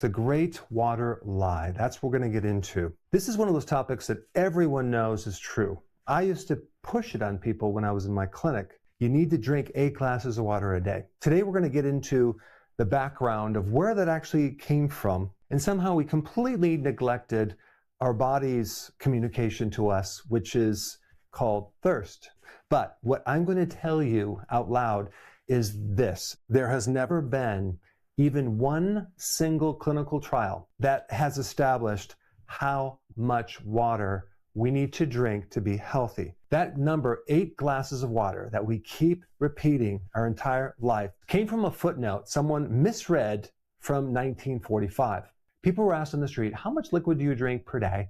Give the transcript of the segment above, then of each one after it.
The great water lie. That's what we're going to get into. This is one of those topics that everyone knows is true. I used to push it on people when I was in my clinic. You need to drink 8 glasses of water a day. Today we're going to get into the background of where that actually came from. And somehow we completely neglected our body's communication to us, which is called thirst. But what I'm going to tell you out loud is this. There has never been even one single clinical trial that has established how much water we need to drink to be healthy. That number, 8 glasses of water, that we keep repeating our entire life, came from a footnote someone misread from 1945. People were asked on the street, how much liquid do you drink per day?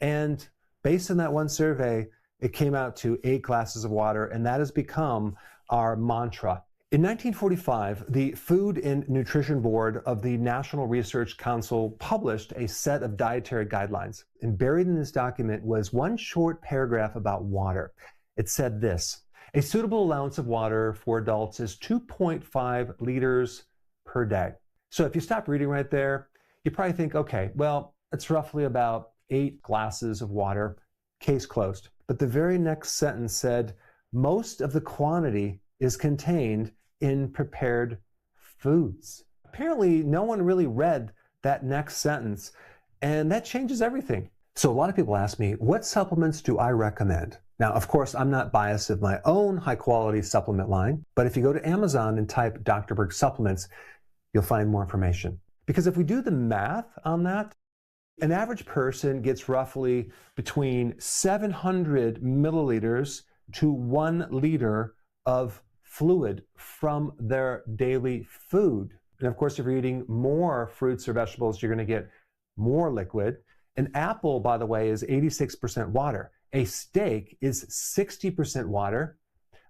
And based on that one survey, it came out to 8 glasses of water, and that has become our mantra. In 1945, the Food and Nutrition Board of the National Research Council published a set of dietary guidelines. And buried in this document was one short paragraph about water. It said this: a suitable allowance of water for adults is 2.5 liters per day. So if you stop reading right there, you probably think, okay, well, it's roughly about 8 glasses of water, case closed. But the very next sentence said, most of the quantity is contained in prepared foods. Apparently, no one really read that next sentence, and that changes everything. So a lot of people ask me, what supplements do I recommend? Now, of course, I'm not biased of my own high-quality supplement line, but if you go to Amazon and type Dr. Berg supplements, you'll find more information. Because if we do the math on that, an average person gets roughly between 700 milliliters to 1 liter of fluid from their daily food. And of course, if you're eating more fruits or vegetables, you're going to get more liquid. An apple, by the way, is 86% water. A steak is 60% water.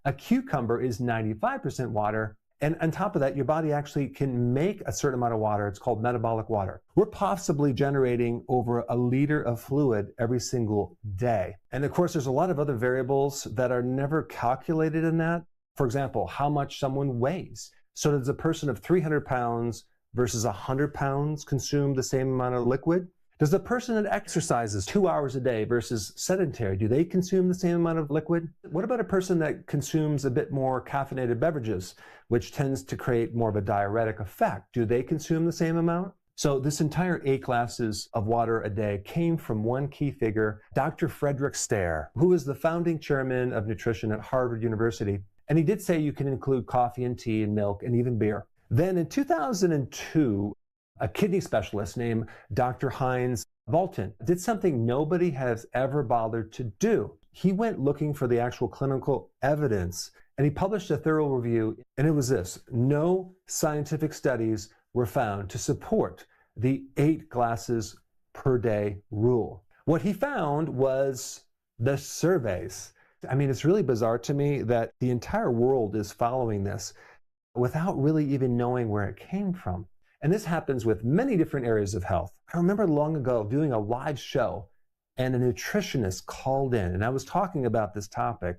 A cucumber is 95% water. And on top of that, your body actually can make a certain amount of water. It's called metabolic water. We're possibly generating over 1 liter of fluid every single day. And of course, there's a lot of other variables that are never calculated in that. For example, how much someone weighs. So does a person of 300 pounds versus 100 pounds consume the same amount of liquid? Does the person that exercises 2 hours a day versus sedentary, do they consume the same amount of liquid? What about a person that consumes a bit more caffeinated beverages, which tends to create more of a diuretic effect? Do they consume the same amount? So this entire 8 glasses of water a day came from one key figure, Dr. Frederick Stare, who is the founding chairman of nutrition at Harvard University. And he did say you can include coffee and tea and milk and even beer. Then in 2002, a kidney specialist named Dr. Heinz Bolton did something nobody has ever bothered to do. He went looking for the actual clinical evidence, and he published a thorough review, and it was this: no scientific studies were found to support the 8 glasses per day rule. What he found was the surveys. I mean, it's really bizarre to me that the entire world is following this without really even knowing where it came from. And this happens with many different areas of health. I remember long ago doing a live show, and a nutritionist called in, and I was talking about this topic,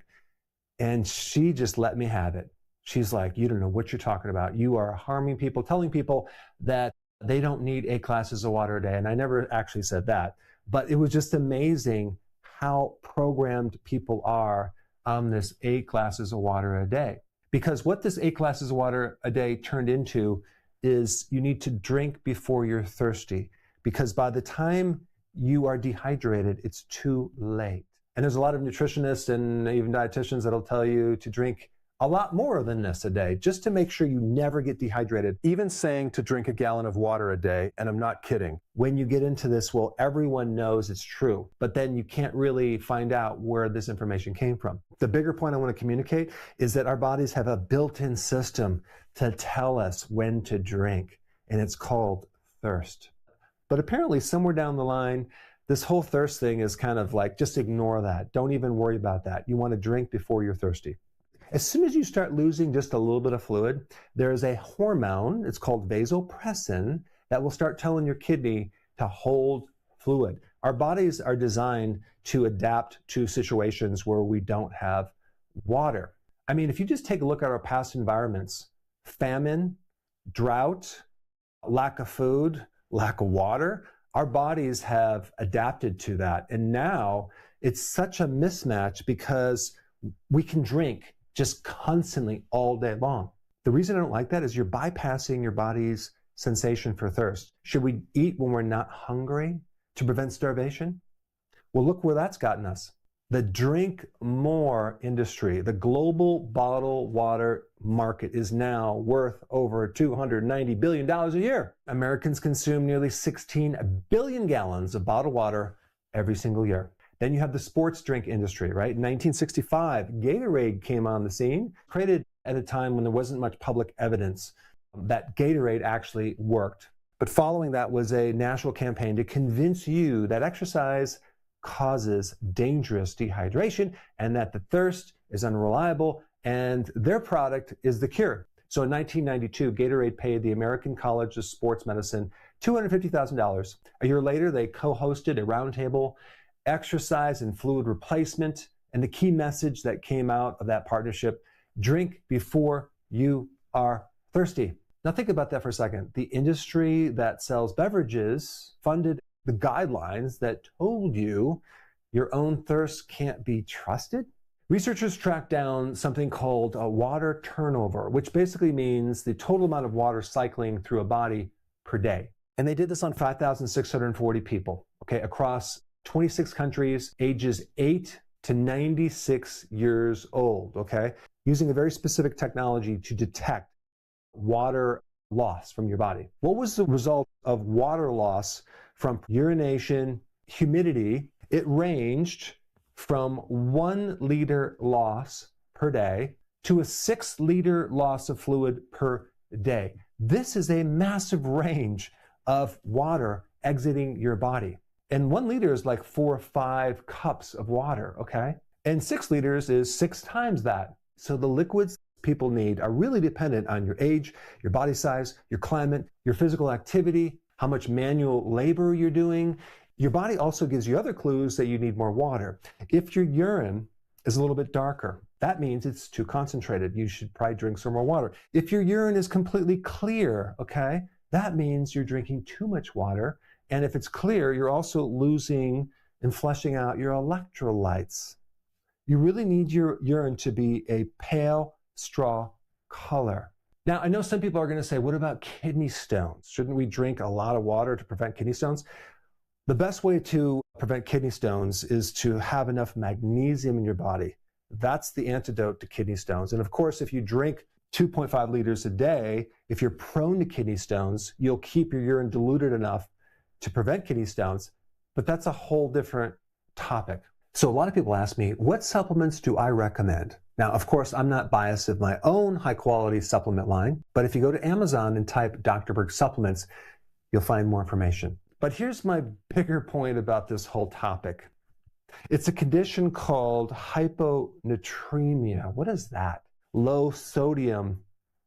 and she just let me have it. She's like, you don't know what you're talking about. You are harming people, telling people that they don't need 8 glasses of water a day. And I never actually said that, but it was just amazing how programmed people are on this 8 glasses of water a day. Because what this 8 glasses of water a day turned into is you need to drink before you're thirsty. Because by the time you are dehydrated, it's too late. And there's a lot of nutritionists and even dietitians that'll tell you to drink a lot more than this a day, just to make sure you never get dehydrated. Even saying to drink a gallon of water a day, and I'm not kidding. When you get into this, well, everyone knows it's true, but then you can't really find out where this information came from. The bigger point I want to communicate is that our bodies have a built-in system to tell us when to drink, and it's called thirst. But apparently somewhere down the line, this whole thirst thing is kind of like, just ignore that. Don't even worry about that. You want to drink before you're thirsty. As soon as you start losing just a little bit of fluid, there is a hormone, it's called vasopressin, that will start telling your kidney to hold fluid. Our bodies are designed to adapt to situations where we don't have water. I mean, if you just take a look at our past environments, famine, drought, lack of food, lack of water. Our bodies have adapted to that. And now it's such a mismatch because we can drink just constantly all day long. The reason I don't like that is you're bypassing your body's sensation for thirst. Should we eat when we're not hungry to prevent starvation? Well, look where that's gotten us. The drink more industry, the global bottled water market is now worth over $290 billion a year. Americans consume nearly 16 billion gallons of bottled water every single year. Then you have the sports drink industry, right? In 1965, Gatorade came on the scene, created at a time when there wasn't much public evidence that Gatorade actually worked. But following that was a national campaign to convince you that exercise causes dangerous dehydration and that the thirst is unreliable and their product is the cure. So in 1992, Gatorade paid the American College of Sports Medicine $250,000. A year later, they co-hosted a roundtable, exercise and fluid replacement, and the key message that came out of that partnership: drink before you are thirsty. Now think about that for a second. The industry that sells beverages funded the guidelines that told you your own thirst can't be trusted. Researchers tracked down something called water turnover, which basically means the total amount of water cycling through a body per day. And they did this on 5,640 people, okay, across 26 countries, ages 8 to 96 years old, okay, using a very specific technology to detect water loss from your body. What was the result of water loss from urination, humidity? It ranged from 1 liter loss per day to a 6 liter loss of fluid per day. This is a massive range of water exiting your body. And 1 liter is like 4 or 5 cups of water, okay? And 6 liters is 6 times that. So the liquids people need are really dependent on your age, your body size, your climate, your physical activity, how much manual labor you're doing. Your body also gives you other clues that you need more water. If your urine is a little bit darker, that means it's too concentrated. You should probably drink some more water. If your urine is completely clear, okay, that means you're drinking too much water. And if it's clear, you're also losing and flushing out your electrolytes. You really need your urine to be a pale straw color. Now, I know some people are going to say, what about kidney stones? Shouldn't we drink a lot of water to prevent kidney stones? The best way to prevent kidney stones is to have enough magnesium in your body. That's the antidote to kidney stones. And of course, if you drink 2.5 liters a day, if you're prone to kidney stones, you'll keep your urine diluted enough to prevent kidney stones. But that's a whole different topic. So a lot of people ask me, what supplements do I recommend? Now, of course, I'm not biased of my own high-quality supplement line, but if you go to Amazon and type Dr. Berg supplements, you'll find more information. But here's my bigger point about this whole topic. It's a condition called hyponatremia. What is that? Low sodium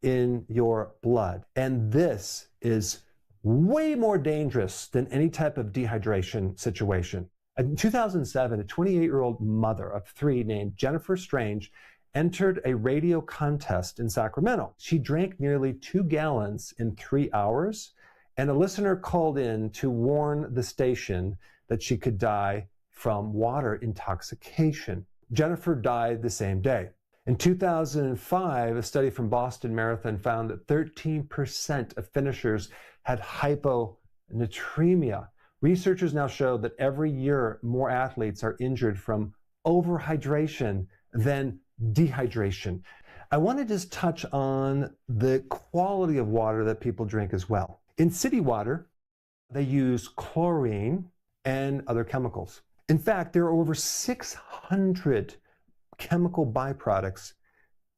in your blood. And this is way more dangerous than any type of dehydration situation. In 2007, a 28-year-old mother of 3 named Jennifer Strange entered a radio contest in Sacramento. She drank nearly 2 gallons in 3 hours, and a listener called in to warn the station that she could die from water intoxication. Jennifer died the same day. In 2005, a study from Boston Marathon found that 13% of finishers had hyponatremia. Researchers now show that every year more athletes are injured from overhydration than dehydration. I want to just touch on the quality of water that people drink as well. In city water, they use chlorine and other chemicals. In fact, there are over 600 chemical byproducts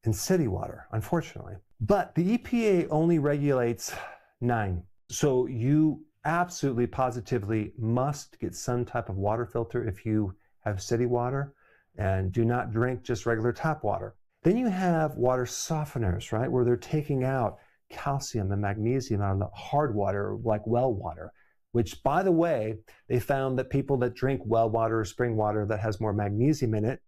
in city water, unfortunately. But the EPA only regulates 9. So you absolutely, positively must get some type of water filter if you have city water, and do not drink just regular tap water. Then you have water softeners, right, where they're taking out calcium and magnesium out of the hard water, like well water, which, by the way, they found that people that drink well water or spring water that has more magnesium in it,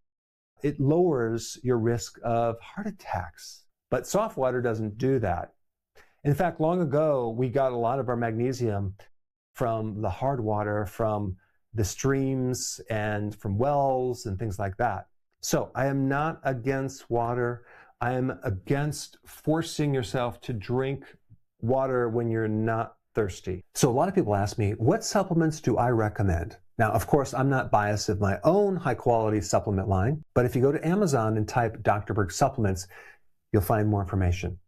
it lowers your risk of heart attacks. But soft water doesn't do that. In fact, long ago, we got a lot of our magnesium from the hard water, from the streams and from wells and things like that. So I am not against water. I am against forcing yourself to drink water when you're not thirsty. So a lot of people ask me, what supplements do I recommend? Now, of course, I'm not biased of my own high-quality supplement line, but if you go to Amazon and type Dr. Berg supplements, you'll find more information.